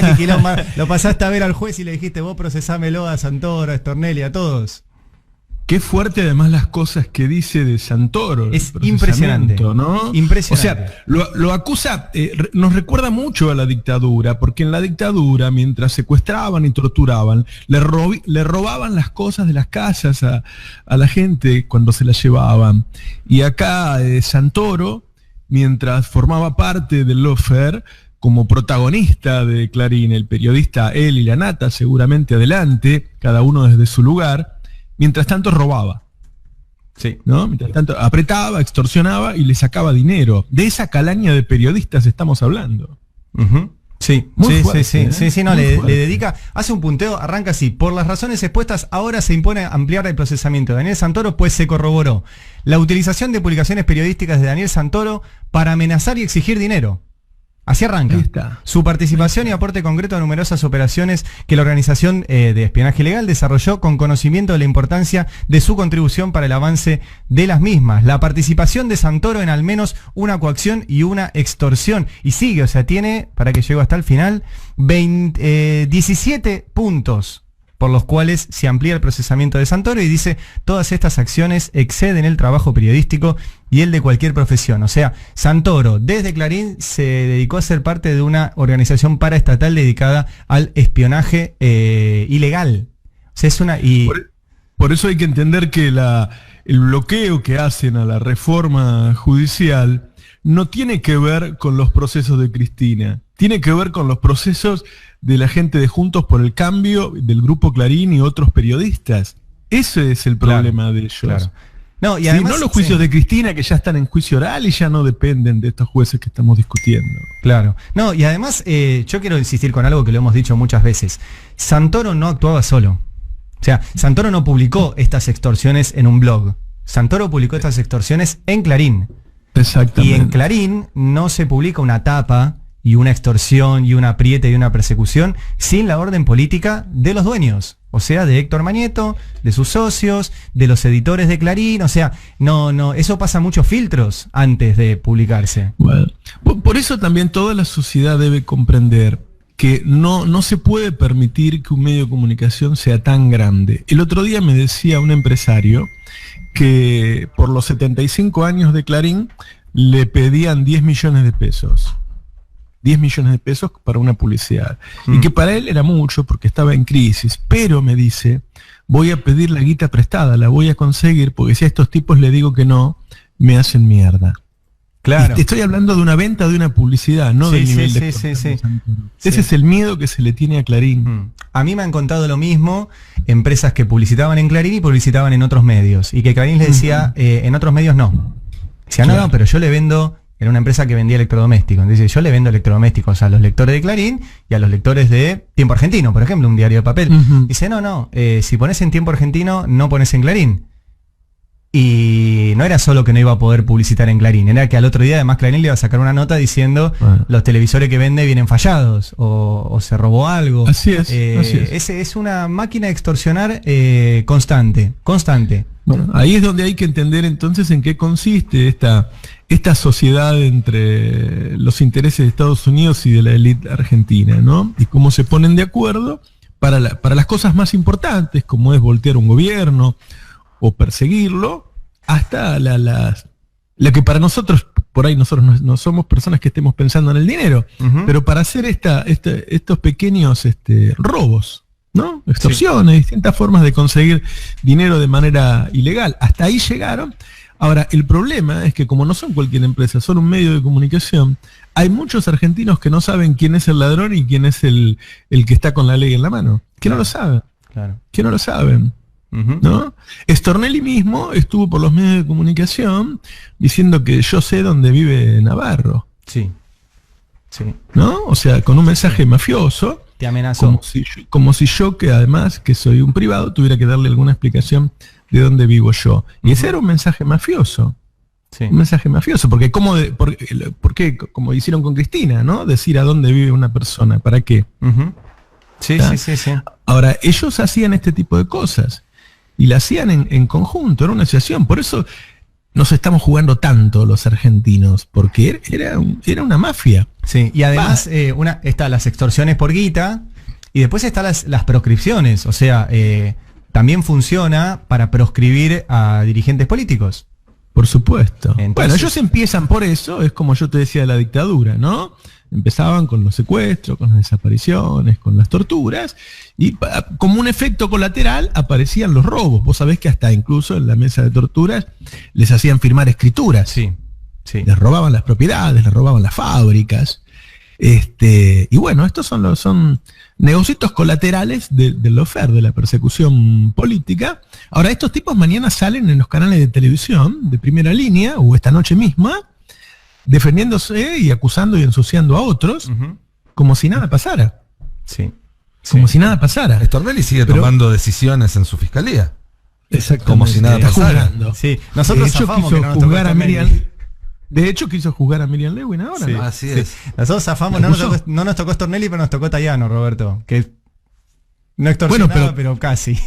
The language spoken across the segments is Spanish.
mirá que quilombo. Lo pasaste a ver al juez y le dijiste, vos procesámelo a Santoro, a Stornelli, a todos. Qué fuerte además las cosas que dice de Santoro. Es impresionante, ¿no? Impresionante. O sea, lo acusa, nos recuerda mucho a la dictadura, porque en la dictadura, mientras secuestraban y torturaban, le robaban las cosas de las casas a la gente cuando se las llevaban. Y acá Santoro, mientras formaba parte del lawfare, como protagonista de Clarín, el periodista, él y la nata, seguramente adelante, cada uno desde su lugar, mientras tanto robaba. Sí. ¿No? Mientras tanto apretaba, extorsionaba y le sacaba dinero. De esa calaña de periodistas estamos hablando. Uh-huh. Sí, muy sí, fuerte, sí, no, le dedica, hace un punteo, arranca así: por las razones expuestas, ahora se impone ampliar el procesamiento de Daniel Santoro, pues se corroboró la utilización de publicaciones periodísticas de Daniel Santoro para amenazar y exigir dinero. Así arranca. Su participación y aporte concreto a numerosas operaciones que la organización de espionaje ilegal desarrolló con conocimiento de la importancia de su contribución para el avance de las mismas. La participación de Santoro en al menos una coacción y una extorsión. Y sigue, o sea, tiene, para que llegue hasta el final, 17 puntos por los cuales se amplía el procesamiento de Santoro, y dice: todas estas acciones exceden el trabajo periodístico y el de cualquier profesión. O sea, Santoro, desde Clarín, se dedicó a ser parte de una organización paraestatal dedicada al espionaje ilegal. O sea, es una... Por eso hay que entender que el bloqueo que hacen a la reforma judicial no tiene que ver con los procesos de Cristina, tiene que ver con los procesos de la gente de Juntos por el Cambio, del Grupo Clarín y otros periodistas. Ese es el problema de ellos. Claro. No, y además, no los juicios de Cristina, que ya están en juicio oral y ya no dependen de estos jueces que estamos discutiendo. Claro. No, y además yo quiero insistir con algo que lo hemos dicho muchas veces. Santoro no actuaba solo. O sea, Santoro no publicó estas extorsiones en un blog. Santoro publicó estas extorsiones en Clarín. Exactamente. Y en Clarín no se publica una tapa y una extorsión y un apriete y una persecución sin la orden política de los dueños, o sea, de Héctor Mañeto, de sus socios, de los editores de Clarín. O sea, no, eso pasa muchos filtros antes de publicarse. Bueno, por eso también toda la sociedad debe comprender que no se puede permitir que un medio de comunicación sea tan grande. El otro día me decía un empresario que por los 75 años de Clarín le pedían 10 millones de pesos. 10 millones de pesos para una publicidad. Y que para él era mucho porque estaba en crisis. Pero me dice: voy a pedir la guita prestada, la voy a conseguir, porque si a estos tipos le digo que no, me hacen mierda. Claro. Te estoy hablando de una venta de una publicidad, no del nivel de... Sí. Ese es el miedo que se le tiene a Clarín. A mí me han contado lo mismo empresas que publicitaban en Clarín y publicitaban en otros medios. Y que Clarín les decía, en otros medios no. Decía, claro. No, pero yo le vendo... Era una empresa que vendía electrodomésticos. Dice: yo le vendo electrodomésticos a los lectores de Clarín y a los lectores de Tiempo Argentino, por ejemplo, un diario de papel. Dice: no, si pones en Tiempo Argentino, no pones en Clarín. Y no era solo que no iba a poder publicitar en Clarín, era que al otro día además Clarín le iba a sacar una nota diciendo: los televisores que vende vienen fallados, o se robó algo. Así es, así es. Es una máquina de extorsionar constante. Bueno, ahí es donde hay que entender entonces en qué consiste esta sociedad entre los intereses de Estados Unidos y de la élite argentina, ¿no? Y cómo se ponen de acuerdo para las cosas más importantes, como es voltear un gobierno o perseguirlo, hasta la que para nosotros, por ahí nosotros no somos personas que estemos pensando en el dinero, pero para hacer estos pequeños robos, ¿no? Extorsiones, distintas formas de conseguir dinero de manera ilegal. Hasta ahí llegaron. Ahora, el problema es que como no son cualquier empresa, son un medio de comunicación, hay muchos argentinos que no saben quién es el ladrón y quién es el que está con la ley en la mano. Que no lo saben. Claro. Que no lo saben. ¿No? Stornelli mismo estuvo por los medios de comunicación diciendo que yo sé dónde vive Navarro. Sí. ¿No? O sea, con un mensaje mafioso. Te amenazó. Como si yo, que además que soy un privado, tuviera que darle alguna explicación de dónde vivo yo. Y ese era un mensaje mafioso. Sí. Un mensaje mafioso, porque ¿por qué? Como hicieron con Cristina, ¿no? Decir a dónde vive una persona, ¿para qué? Sí. Ahora, ellos hacían este tipo de cosas y la hacían en conjunto, era una asociación. Por eso nos estamos jugando tanto los argentinos, porque era una mafia. Sí, y además están las extorsiones por guita y después están las proscripciones, o sea, también funciona para proscribir a dirigentes políticos. Por supuesto. Entonces, bueno, ellos empiezan por eso, es como yo te decía de la dictadura, ¿no? Empezaban con los secuestros, con las desapariciones, con las torturas, y como un efecto colateral aparecían los robos. Vos sabés que hasta incluso en la mesa de torturas les hacían firmar escrituras. Sí, sí. Les robaban las propiedades, les robaban las fábricas. Y bueno, estos son negocios colaterales del lawfare, de la persecución política. Ahora, estos tipos mañana salen en los canales de televisión de primera línea, o esta noche misma, defendiéndose y acusando y ensuciando a otros, como si nada pasara. Sí. Como si nada pasara. Stornelli sigue tomando decisiones en su fiscalía. Exactamente. Como si nada pasara. Sí. Nosotros zafamos que no nos tocó Stornelli. De hecho, quiso juzgar a Miriam Lewin ahora. Sí, ¿no? Así es. Nosotros zafamos, no nos tocó Stornelli, pero nos tocó Tayano, Roberto. Que no extorsionaba, pero casi.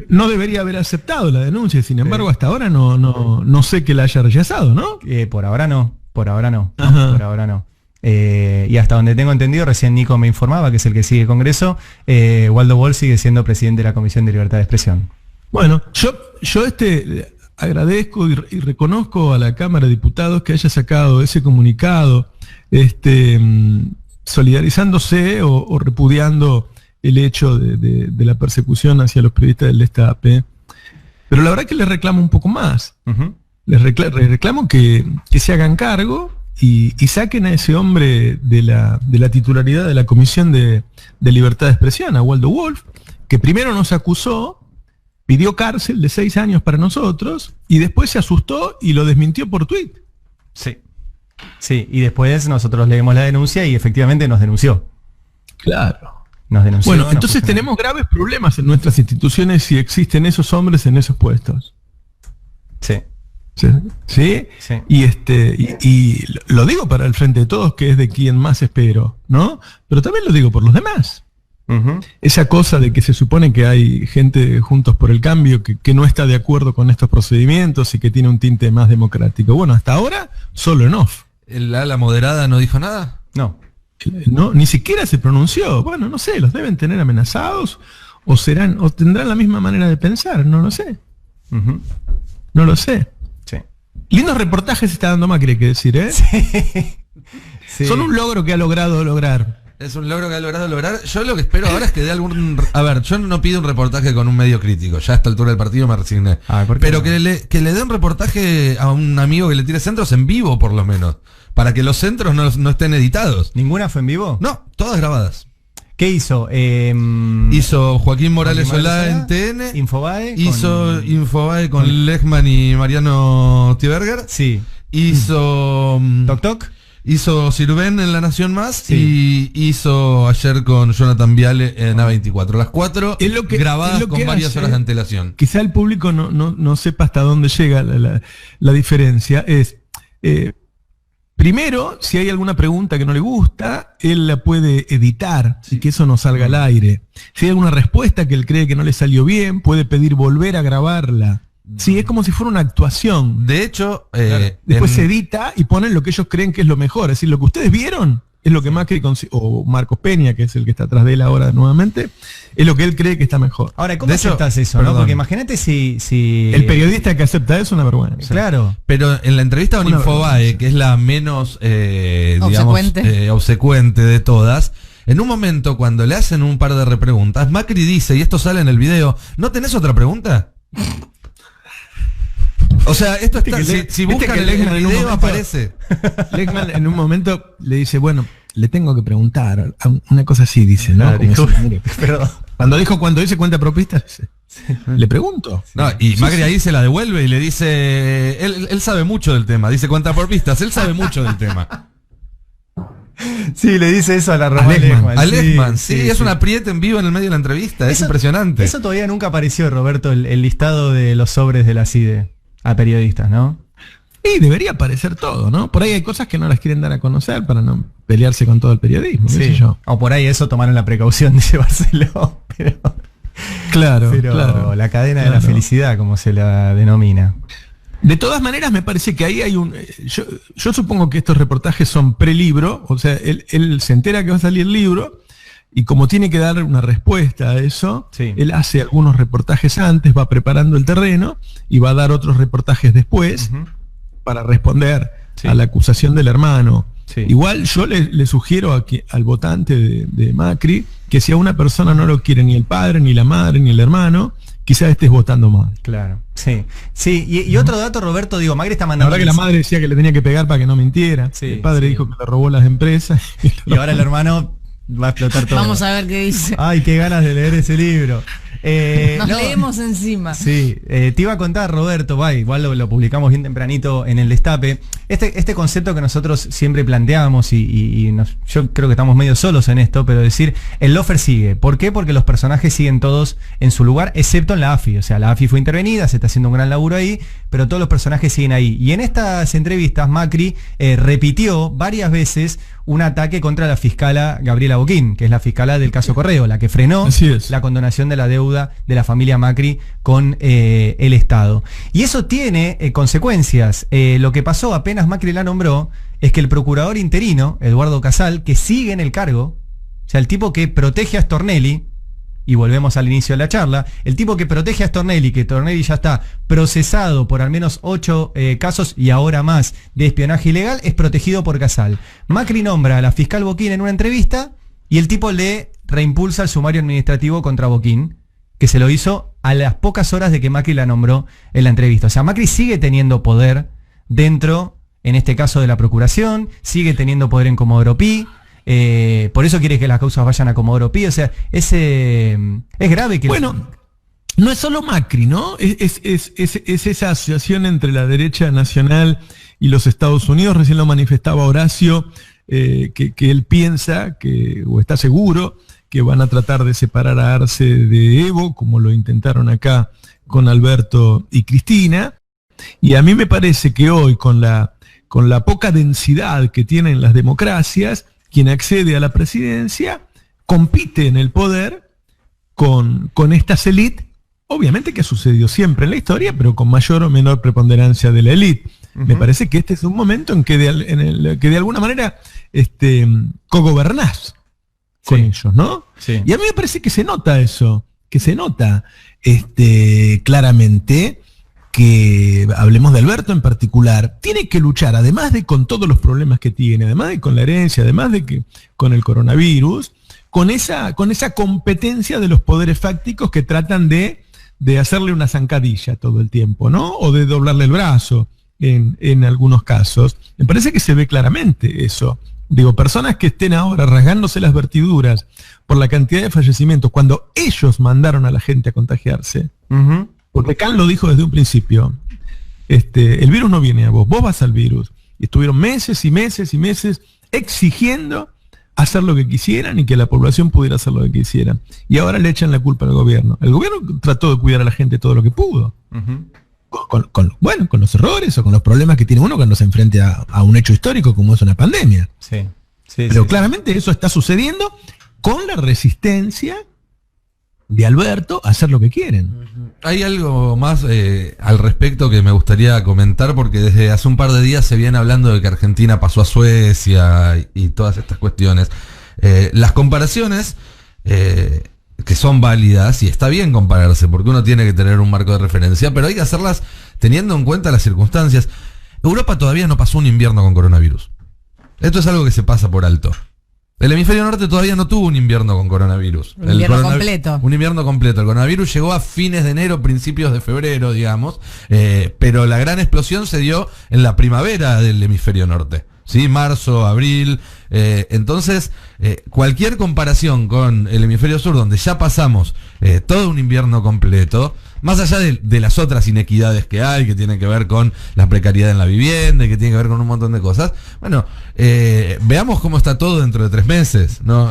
No debería haber aceptado la denuncia, sin embargo, hasta ahora no sé que la haya rechazado, ¿no? Por ahora no. Ajá. Por ahora no. Y hasta donde tengo entendido, recién Nico me informaba, que es el que sigue el Congreso, Waldo Boll sigue siendo presidente de la Comisión de Libertad de Expresión. Bueno, yo agradezco y reconozco a la Cámara de Diputados que haya sacado ese comunicado, solidarizándose o repudiando el hecho de la persecución hacia los periodistas del Destape. Pero la verdad que les reclamo un poco más. Les reclamo que se hagan cargo y saquen a ese hombre de la titularidad de la Comisión de Libertad de Expresión, a Waldo Wolf, que primero nos acusó, pidió cárcel de 6 años para nosotros y después se asustó y lo desmintió por tuit. Sí. Sí, y después nosotros leemos la denuncia y efectivamente nos denunció. Claro. Nos denunció. Bueno, entonces tenemos graves problemas en nuestras instituciones si existen esos hombres en esos puestos. Sí. ¿Sí? Sí. Y lo digo para el Frente de Todos, que es de quien más espero, ¿no? Pero también lo digo por los demás. Esa cosa de que se supone que hay gente Juntos por el Cambio que no está de acuerdo con estos procedimientos y que tiene un tinte más democrático. Bueno, hasta ahora, solo en off. ¿El ala moderada no dijo nada? No. No, ni siquiera se pronunció. Bueno, no sé, los deben tener amenazados o tendrán la misma manera de pensar, no lo sé. No lo sé. Sí. Lindos reportajes está dando Macri, hay que decir, ¿eh? Sí. Son un logro que ha logrado lograr. Es un logro que ha logrado lograr. Yo lo que espero ahora es que dé algún... A ver, yo no pido un reportaje con un medio crítico. Ya a esta altura del partido me resigné. Pero que le dé un reportaje a un amigo que le tire centros en vivo, por lo menos. Para que los centros no estén editados. ¿Ninguna fue en vivo? No, todas grabadas. ¿Qué hizo? Hizo Joaquín Morales Solá en TN. Infobae. Hizo Infobae con Lechman y Mariano Tieberger. Sí. Hizo... Toc Toc. Hizo Sirven en La Nación Más. Sí. Y hizo ayer con Jonathan Viale en A24. Las 4 grabadas con varias horas de antelación. Quizá el público no sepa hasta dónde llega la diferencia. Primero, si hay alguna pregunta que no le gusta, él la puede editar y que eso no salga al aire. Si hay alguna respuesta que él cree que no le salió bien, puede pedir volver a grabarla. Sí, es como si fuera una actuación. De hecho, después se edita y ponen lo que ellos creen que es lo mejor. Es decir, lo que ustedes vieron es lo que Macri o Marcos Peña, que es el que está atrás de él ahora nuevamente, es lo que él cree que está mejor. Ahora, ¿cómo aceptas eso? ¿No? Porque imagínate si... El periodista que acepta eso es una vergüenza. Claro. Pero en la entrevista con Infobae, que es la menos, obsecuente de todas, en un momento cuando le hacen un par de repreguntas, Macri dice, y esto sale en el video, ¿no tenés otra pregunta? O sea, esto está, si buscan el video aparece. Lechman en un momento le dice, bueno, le tengo que preguntar, una cosa así dice, ¿no? Cuando dice cuenta propista, le pregunto. No, y Macri ahí se la devuelve y le dice, él sabe mucho del tema, dice cuenta propistas, él sabe mucho del tema. Sí, le dice eso a la Lechman. A Lechman, sí, es un apriete en vivo en el medio de la entrevista, es impresionante. Eso todavía nunca apareció, Roberto, el listado de los sobres de la CIDE a periodistas, ¿no? Y debería aparecer todo, ¿no? Por ahí hay cosas que no las quieren dar a conocer para no pelearse con todo el periodismo, sí. O por ahí eso tomaron la precaución de llevárselo, pero claro, la cadena de la felicidad, como se la denomina. De todas maneras, me parece que ahí hay un... Yo supongo que estos reportajes son prelibro, o sea, él se entera que va a salir el libro, y como tiene que dar una respuesta a eso, sí, él hace algunos reportajes antes, va preparando el terreno, y va a dar otros reportajes después, para responder a la acusación del hermano. Sí. Igual yo le sugiero al votante de Macri, que si a una persona no lo quiere ni el padre, ni la madre, ni el hermano, quizás estés votando mal. Claro, sí. Sí, y otro dato, Roberto, digo, Macri está mandando... La verdad que la madre decía que le tenía que pegar para que no mintiera. Sí, el padre dijo que le robó las empresas. Y ahora el hermano va a explotar todo. Vamos a ver qué dice. Ay, qué ganas de leer ese libro. Nos leemos encima. Sí, te iba a contar, Roberto, igual lo publicamos bien tempranito en el Destape. Este concepto que nosotros siempre planteamos yo creo que estamos medio solos en esto, pero decir, el lofer sigue. ¿Por qué? Porque los personajes siguen todos en su lugar, excepto en la AFI. O sea, la AFI fue intervenida, se está haciendo un gran laburo ahí, pero todos los personajes siguen ahí. Y en estas entrevistas, Macri repitió varias veces un ataque contra la fiscala Gabriela Boquín, que es la fiscala del caso Correo, la que frenó la condonación de la deuda de la familia Macri con el Estado. Y eso tiene consecuencias. Lo que pasó apenas Macri la nombró es que el procurador interino, Eduardo Casal, que sigue en el cargo, o sea, el tipo que protege a Stornelli, y volvemos al inicio de la charla, el tipo que protege a Stornelli, que Stornelli ya está procesado por al menos 8 casos y ahora más de espionaje ilegal, es protegido por Casal. Macri nombra a la fiscal Boquín en una entrevista y el tipo le reimpulsa el sumario administrativo contra Boquín, que se lo hizo a las pocas horas de que Macri la nombró en la entrevista. O sea, Macri sigue teniendo poder dentro, en este caso, de la Procuración, sigue teniendo poder en Comodoro Pi. Por eso quiere que las causas vayan a Comodoro Pi. O sea, es grave que... Bueno, no es solo Macri, ¿no? Es esa asociación entre la derecha nacional y los Estados Unidos. Recién lo manifestaba Horacio, que él piensa, o está seguro, que van a tratar de separar a Arce de Evo, como lo intentaron acá con Alberto y Cristina. Y a mí me parece que hoy, con la poca densidad que tienen las democracias, quien accede a la presidencia compite en el poder con estas élites, obviamente que ha sucedido siempre en la historia, pero con mayor o menor preponderancia de la élite. Me parece que este es un momento en que de alguna manera cogobernás con ellos, ¿no? Sí. Y a mí me parece que se nota eso, que se nota claramente que, hablemos de Alberto en particular, tiene que luchar, además de con todos los problemas que tiene, además de con la herencia, además de que con el coronavirus, con esa competencia de los poderes fácticos que tratan de hacerle una zancadilla todo el tiempo, ¿no? O de doblarle el brazo en algunos casos. Me parece que se ve claramente eso. Digo, personas que estén ahora rasgándose las vestiduras por la cantidad de fallecimientos, cuando ellos mandaron a la gente a contagiarse, porque Khan lo dijo desde un principio, el virus no viene a vos vas al virus. Y estuvieron meses y meses y meses exigiendo hacer lo que quisieran y que la población pudiera hacer lo que quisieran. Y ahora le echan la culpa al gobierno. El gobierno trató de cuidar a la gente todo lo que pudo. Con los errores o con los problemas que tiene uno cuando se enfrenta a un hecho histórico como es una pandemia. Pero claramente eso está sucediendo con la resistencia de Alberto a hacer lo que quieren. Hay algo más al respecto que me gustaría comentar, porque desde hace un par de días se viene hablando de que Argentina pasó a Suecia y todas estas cuestiones. Las comparaciones, que son válidas, y está bien compararse, porque uno tiene que tener un marco de referencia, pero hay que hacerlas teniendo en cuenta las circunstancias. Europa todavía no pasó un invierno con coronavirus. Esto es algo que se pasa por alto. El hemisferio norte todavía no tuvo un invierno con coronavirus. Un invierno completo. Un invierno completo. El coronavirus llegó a fines de enero, principios de febrero, digamos, pero la gran explosión se dio en la primavera del hemisferio norte. ¿Sí? Marzo, abril. Entonces, cualquier comparación con el hemisferio sur, donde ya pasamos todo un invierno completo, más allá de las otras inequidades que hay, que tienen que ver con la precariedad en la vivienda y que tienen que ver con un montón de cosas, bueno, veamos cómo está todo dentro de 3 meses, ¿no?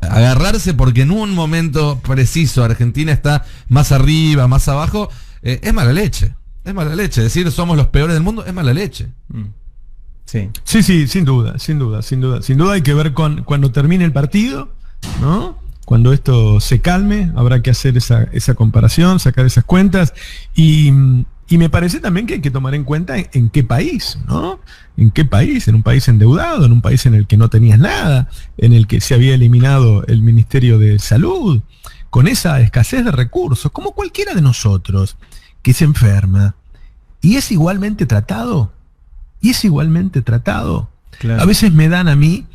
Agarrarse porque en un momento preciso Argentina está más arriba, más abajo, es mala leche. Es mala leche. Decir somos los peores del mundo es mala leche. Sí, sin duda hay que ver cuando termine el partido, ¿no? Cuando esto se calme, habrá que hacer esa comparación, sacar esas cuentas y Y me parece también que hay que tomar en cuenta en qué país, ¿no? ¿En qué país? En un país endeudado, en un país en el que no tenías nada, en el que se había eliminado el Ministerio de Salud, con esa escasez de recursos, como cualquiera de nosotros que se enferma. Y es igualmente tratado. Claro. A veces me dan a mí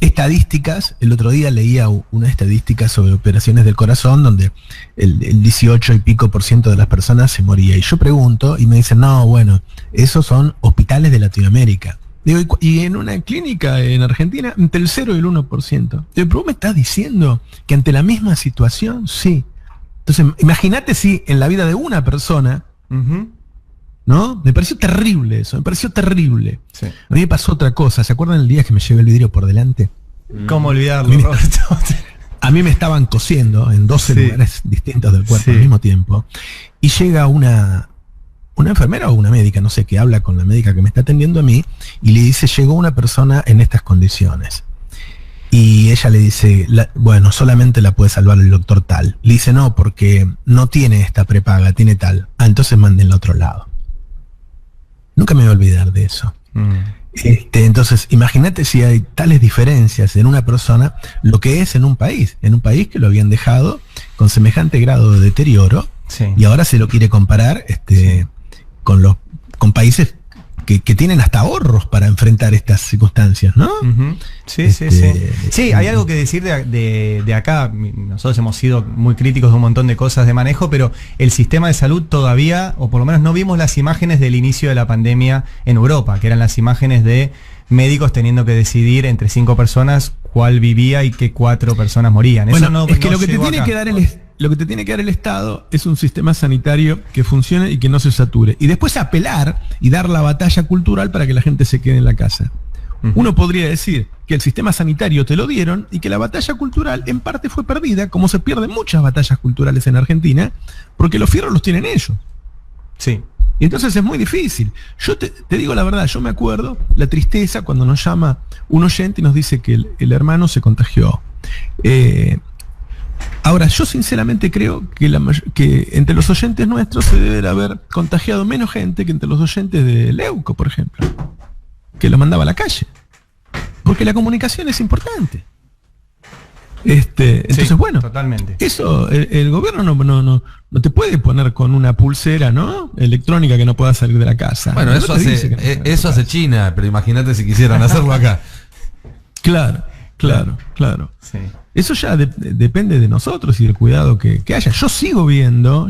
estadísticas. El otro día leía una estadística sobre operaciones del corazón donde el 18 y pico % de las personas se moría. Y yo pregunto y me dicen, no, bueno, esos son hospitales de Latinoamérica. Digo, y en una clínica en Argentina, entre el 0 y el 1%. Digo, pero vos me estás diciendo que ante la misma situación, sí. Entonces, imagínate si en la vida de una persona, ¿no? Me pareció terrible eso, me pareció terrible. Sí. A mí me pasó otra cosa. ¿Se acuerdan el día que me llevé el vidrio por delante? ¿Cómo olvidarlo, Roberto? A mí me estaban cosiendo en 12 lugares distintos del cuerpo al mismo tiempo. Y llega una enfermera o una médica, no sé, que habla con la médica que me está atendiendo a mí y le dice, llegó una persona en estas condiciones. Y ella le dice, bueno, solamente la puede salvar el doctor tal. Le dice, no, porque no tiene esta prepaga, tiene tal. Ah, entonces mándenla a otro lado. Nunca me voy a olvidar de eso. Entonces, imagínate si hay tales diferencias en una persona, lo que es en un país que lo habían dejado con semejante grado de deterioro, y ahora se lo quiere comparar con países que tienen hasta ahorros para enfrentar estas circunstancias, ¿no? Sí, hay algo que decir de acá. Nosotros hemos sido muy críticos de un montón de cosas de manejo, pero el sistema de salud todavía, o por lo menos no vimos las imágenes del inicio de la pandemia en Europa, que eran las imágenes de médicos teniendo que decidir entre 5 personas cuál vivía y qué 4 personas morían. Bueno, eso no, es que no lo que te tiene que dar lo que te tiene que dar el Estado es un sistema sanitario que funcione y que no se sature. Y después apelar y dar la batalla cultural para que la gente se quede en la casa. Uno podría decir que el sistema sanitario te lo dieron y que la batalla cultural en parte fue perdida, como se pierden muchas batallas culturales en Argentina, porque los fierros los tienen ellos. Sí. Y entonces es muy difícil. Yo te digo la verdad, yo me acuerdo la tristeza cuando nos llama un oyente y nos dice que el hermano se contagió. Ahora, yo sinceramente creo que entre los oyentes nuestros se debe haber contagiado menos gente que entre los oyentes de Leuco, por ejemplo, que lo mandaba a la calle. Porque la comunicación es importante. Entonces, bueno, totalmente. Eso, el gobierno no te puede poner con una pulsera, ¿no?, electrónica que no pueda salir de la casa. Bueno, eso hace China, pero imagínate si quisieran hacerlo acá. Claro. Sí. Eso ya depende de nosotros y del cuidado que haya. Yo sigo viendo.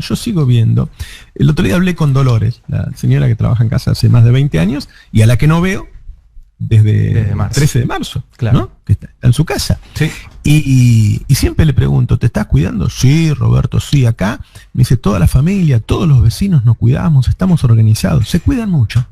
El otro día hablé con Dolores, la señora que trabaja en casa hace más de 20 años y a la que no veo desde 13 de marzo, claro, ¿no?, que está en su casa. Sí. Y siempre le pregunto, ¿te estás cuidando? Sí, Roberto, sí, acá. Me dice, toda la familia, todos los vecinos nos cuidamos, estamos organizados. Se cuidan mucho.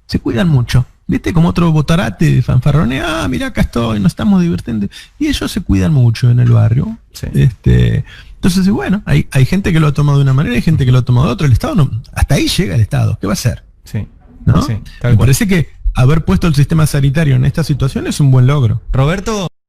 Se cuidan mucho. ¿Viste? Como otro botarate fanfarronea, mirá, acá estoy, nos estamos divirtiendo. Y ellos se cuidan mucho en el barrio. Sí. Entonces, bueno, hay gente que lo ha tomado de una manera y gente que lo ha tomado de otra. El Estado no, hasta ahí llega el Estado. ¿Qué va a hacer? Sí. ¿No? Sí, me parece que haber puesto el sistema sanitario en esta situación es un buen logro. Roberto.